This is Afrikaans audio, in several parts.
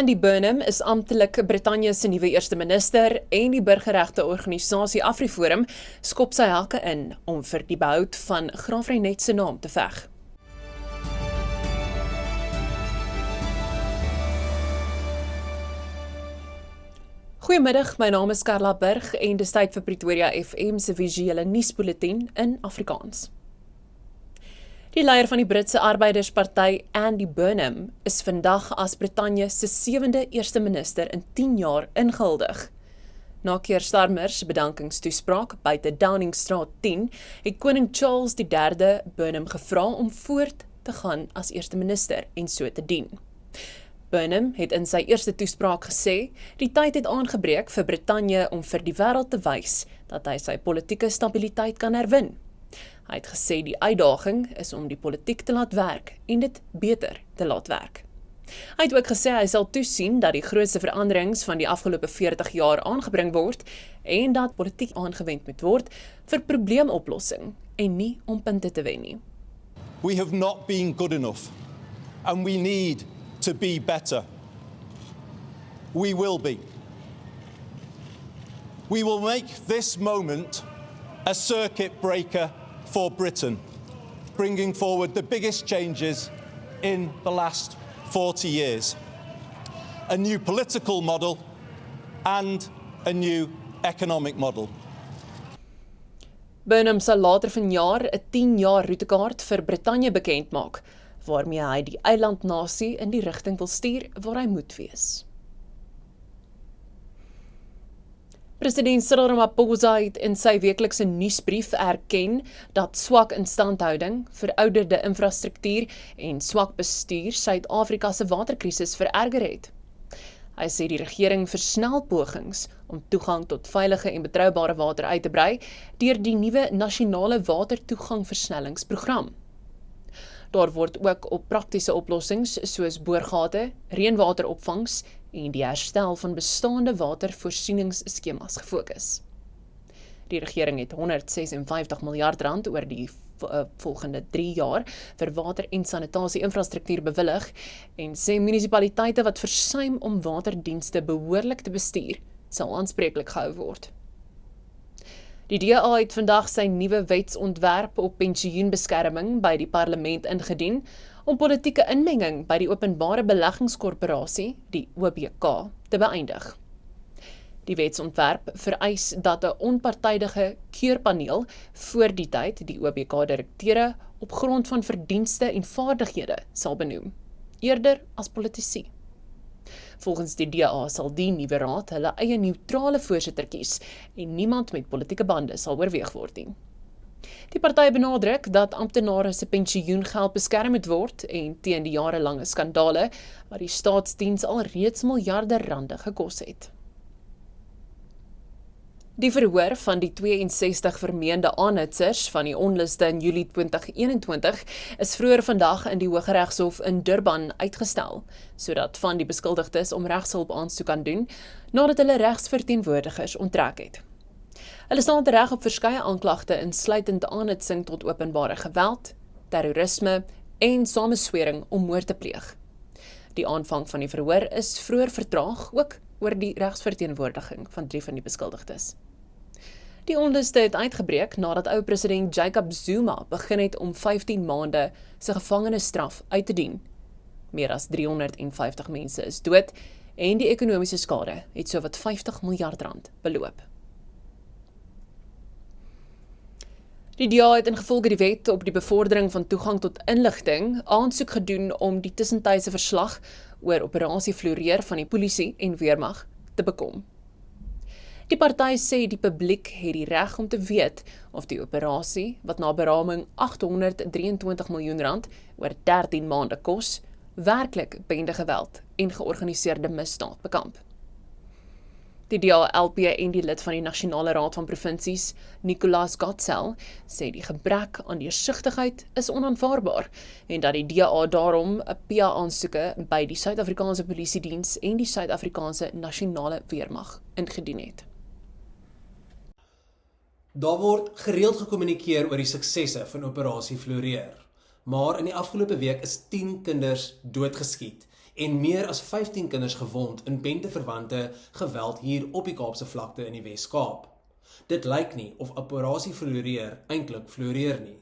Andy Burnham is amptelik Brittanje se nuwe eerste minister en die burgerregte organisasie AfriForum skop sy hake in om vir die behoud van Graaf Reinet se naam te veg. Goeiemiddag, my naam is Carla Burg en dis tyd vir Pretoria FM se visuele nuusbulletin in Afrikaans. Die leier van die Britse Arbeidersparty, Andy Burnham, is vandag as Brittanje se 7de eerste minister in 10 jaar ingehuldig. Na Keir Starmer se bedankingstoespraak buite Downingstraat 10, het koning Charles III Burnham gevra om voort te gaan as eerste minister en so te dien. Burnham het in sy eerste toespraak gesê, die tyd het aangebreek vir Brittanje om vir die wêreld te wys dat hy sy politieke stabiliteit kan herwin. Hy het gesê die uitdaging is om die politiek te laat werk en dit beter te laat werk. Hy het ook gesê hy sal toesien dat die grootste veranderings van die afgelope 40 jaar aangebring word en dat politiek aangewend moet word vir probleemoplossing en nie om punte te wen nie. We have not been good enough and we need to be better. We will be. We will make this moment a circuit breaker for Britain, bringing forward the biggest changes in the last 40 years. A new political model and a new economic model. Burnham sal later vanjaar 'n 10-jaar roetekaart vir Brittanje bekend maak, waarmee hy die eilandnasie in die rigting wil stuur waar hy moet wees. President Cyril Ramaphosa het in sy weeklikse nuusbrief erken dat swak instandhouding, verouderde infrastruktuur en swak bestuur Suid-Afrika se waterkrisis vererger het. Hy sê die regering versnel pogings om toegang tot veilige en betroubare water uit te brei deur die nuwe nasionale watertoegangversnellingsprogram. Daar word ook op praktiese oplossings soos boorgate, reënwateropvangs en die herstel van bestaande watervoorsieningsskemas gefokus. Die regering het R156 miljard oor die volgende 3 jaar vir water- en sanitasie-infrastruktuur bewillig en sê munisipaliteite wat versuim om waterdienste behoorlik te bestuur, sal aanspreeklik gehou word. Die DA het vandag sy nuwe wetsontwerp op pensioenbeskerming by die parlement ingedien om politieke inmenging by die openbare beleggingskorporasie, die OBK, te beëindig. Die wetsontwerp vereis dat 'n onpartydige keurpaneel voor die tyd die OBK-direkteure op grond van verdienste en vaardighede sal benoem, eerder as politici. Volgens die DA sal die nuwe raad hulle eie neutrale voorsitter kies en niemand met politieke bande sal oorweeg word nie. Die party benadruk dat amptenare se pensioengeld beskerm moet word en teen die jarelange skandale wat die staatsdiens al reeds miljarde rande gekos het. Die verhoor van die 62 vermeende aanhitsers van die onluste in Julie 2021 is vroeër vandag in die Hooggeregshof in Durban uitgestel, sodat van die beskuldigdes om regshulp aansoek kan doen, nadat hulle regsverteenwoordigers onttrek het. Hulle staan tereg op verskeie aanklagte insluitend aanhitsing tot openbare geweld, terrorisme en sameswering om moord te pleeg. Die aanvang van die verhoor is vroeër vertraag, ook oor die regsverteenwoordiging van 3 van die beskuldigdes. Die onluste het uitgebreek nadat ou president Jacob Zuma begin het om 15 maande se gevangenisstraf uit te dien. Meer as 350 mense is dood en die ekonomiese skade het sowat R50 miljard beloop. Die DA het ingevolge die wet op die bevordering van toegang tot inligting aansoek gedoen om die tussentydse verslag oor operasie Floreer van die polisie en weermag te bekom. Die party sê die publiek het die reg om te weet of die operasie, wat na beraming R823 miljoen oor 13 maande kos, werklik bendegeweld en georganiseerde misdaad bekamp. Die DA-LP en die lid van die Nasionale Raad van Provinsies, Nicolas Gottsel, sê die gebrek aan deursigtigheid is onaanvaarbaar en dat die DA daarom 'n PA-aansoeke by die Suid-Afrikaanse Polisiediens en die Suid-Afrikaanse Nasionale Weermag ingedien het. Daar word gereeld gekommunikeer oor die suksesse van operasie Floreer, maar in die afgelope week is 10 kinders doodgeskiet en meer as 15 kinders gewond in benteverwante geweld hier op die Kaapse vlakte in die Wes-Kaap. Dit lyk nie of Operasie Floreer eintlik floreer nie.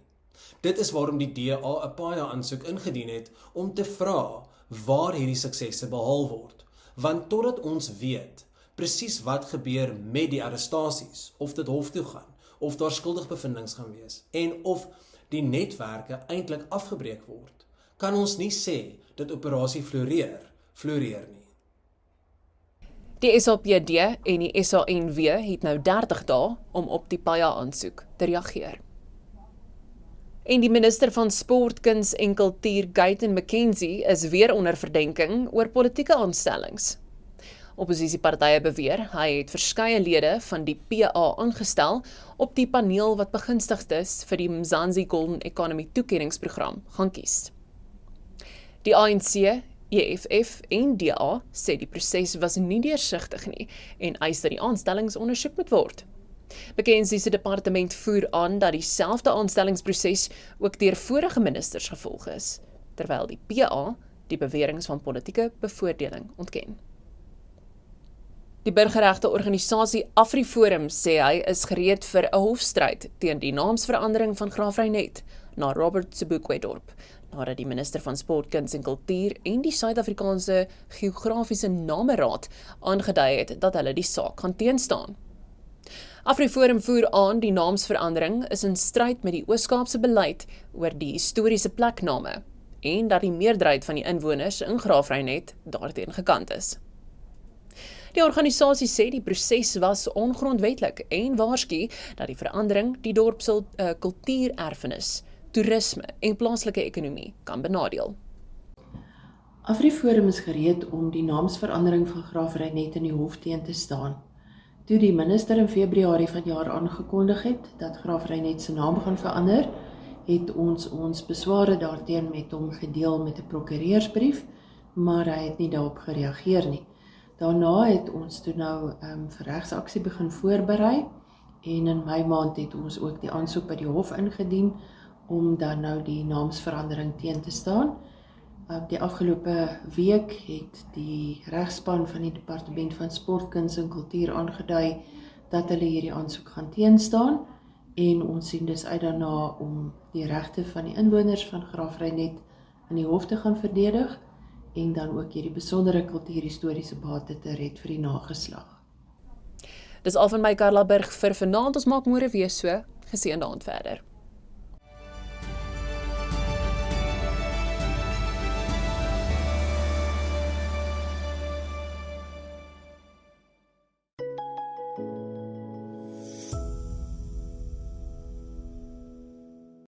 Dit is waarom die DA 'n PAIA-aansoek ingedien het om te vra waar hierdie suksesse behaal word. Want totdat ons weet presies wat gebeur met die arrestasies, of dit hof toe gaan, of daar skuldigbevindings gaan wees, en of die netwerke eintlik afgebreek word, kan ons nie sê dat Operasie floreer nie. Die SAPD en die SANW het nou 30 dae om op die PAIA-aansoek te reageer. En die minister van Sport, Kuns en Kultuur, Gayton McKenzie, is weer onder verdenking oor politieke aanstellings. Opposisiepartye beweer hy het verskeie lede van die PA aangestel op die paneel wat begunstigd is vir die Mzansi Golden Economy toekenningsprogram gaan kies. Die ANC, EFF en DA sê die proses was nie deursigtig nie en eis dat die aanstellings ondersoek moet word. McKenzie se departement voer aan dat dieselfde aanstellingsproses ook deur vorige ministers gevolg is, terwyl die PA die beweringe van politieke bevoordeling ontken. Die burgerregte organisasie AfriForum sê hy is gereed vir 'n hofstryd teen die naamsverandering van Graafrenet na Robert Sobukwe-dorp, nadat die minister van Sport, Kuns en Kultuur en die Suid-Afrikaanse Geografiese Nameraad aangedui het dat hulle die saak gaan teenstaan. AfriForum voer aan die naamsverandering is in stryd met die Oos-Kaapse beleid oor die historiese plekname en dat die meerderheid van die inwoners in Graafrenet daarteen gekant is. Die organisasie sê die proses was ongrondwetlik en waarsku dat die verandering die dorp se kultuurerfenis, toerisme en plaaslike ekonomie kan benadeel. AfriForum is gereed om die naamsverandering van Graafrenet in die hof teen te staan. Toe die minister in Februarie vanjaar aangekondig het dat Graafrenet se naam gaan verander, het ons besware daarteen met hom gedeel met 'n prokureursbrief, maar hy het nie daarop gereageer nie. Daarna het ons toe nou vir regsaksie begin voorberei en in Mei maand het ons ook die aansoek by die hof ingedien om dan nou die naamsverandering teen te staan. Die afgelope week het die regspan van die Departement van Sport, Kuns en Kultuur aangedui dat hulle hierdie aansoek gaan teenstaan en ons sien dus uit daarna om die regte van die inwoners van Graafrenet in die hof te gaan verdedig en dan ook hierdie besondere kultuurhistoriese bate te red vir die nageslag. Dis al van my Karla Burg vir vanaand, ons maak môre weer so, geseënde aand verder.